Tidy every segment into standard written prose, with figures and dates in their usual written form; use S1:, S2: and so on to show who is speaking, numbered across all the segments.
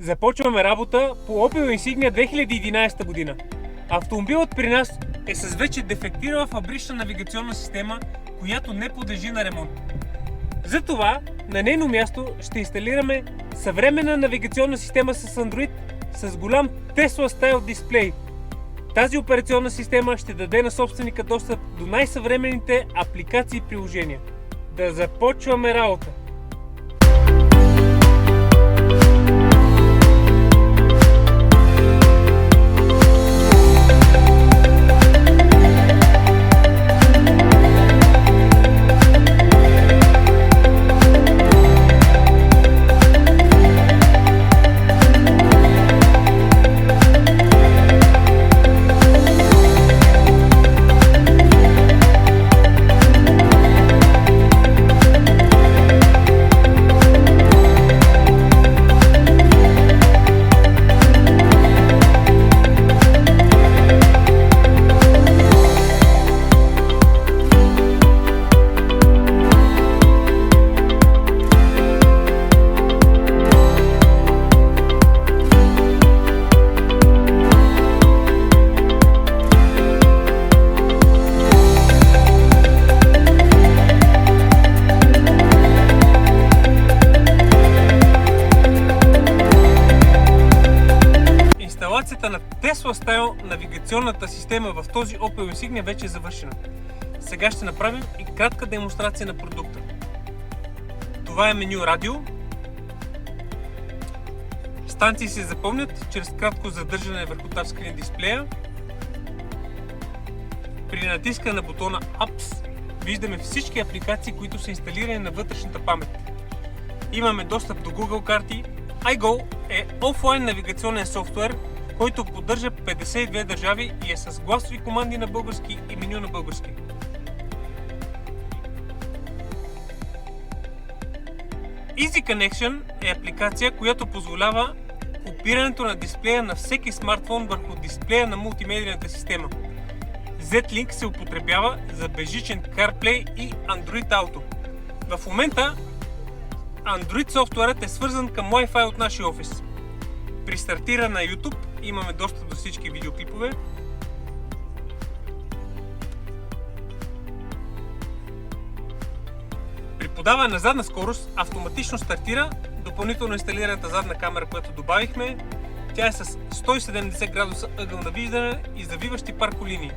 S1: Започваме работа по Opel Insignia 2011 година. Автомобилът при нас е с вече дефектирала фабрична навигационна система, която не подлежи на ремонт. Затова на нейно място ще инсталираме съвременна навигационна система с Android с голям Tesla Style дисплей. Тази операционна система ще даде на собственика достъп до най-съвременните апликации и приложения. Да започваме работа! Инсталацията на Tesla Style навигационната система в този Opel Insignia вече е завършена. Сега ще направим и кратка демонстрация на продукта. Това е меню радио. Станции се запомнят чрез кратко задържане върху тачскрин дисплея. При натискане на бутона Apps виждаме всички апликации, които са инсталирани на вътрешната памет. Имаме достъп до Google карти. iGo е офлайн навигационен софтуер, който поддържа 52 държави и е с гласови команди на български и меню на български. Easy Connection е апликация, която позволява копирането на дисплея на всеки смартфон върху дисплея на мултимедийната система. Z-Link се употребява за безжичен CarPlay и Android Auto. В момента Android софтуерът е свързан към Wi-Fi от нашия офис. При стартиране на YouTube имаме достъп до всички видеоклипове. При подаване на задна скорост автоматично стартира допълнително инсталираната задна камера, която добавихме. Тя е с 170 градуса ъгъл на виждане и завиващи парколинии.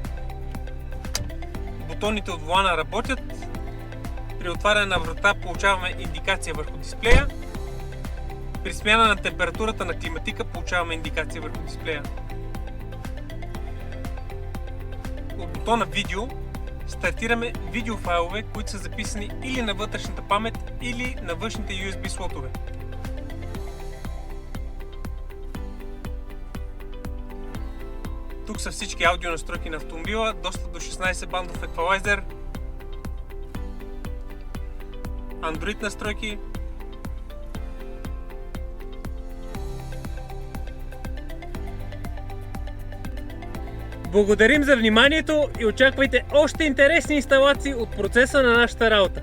S1: Бутоните от волана работят. При отваряне на врата получаваме индикация върху дисплея. При смяна на температурата на климатика получаваме индикация върху дисплея. От бутона видео стартираме видеофайлове, които са записани или на вътрешната памет, или на външните USB слотове. Тук са всички аудио настройки на автомобила, достъп до 16 бандов еквалайзер, Android настройки. Благодарим за вниманието и очаквайте още интересни инсталации от процеса на нашата работа.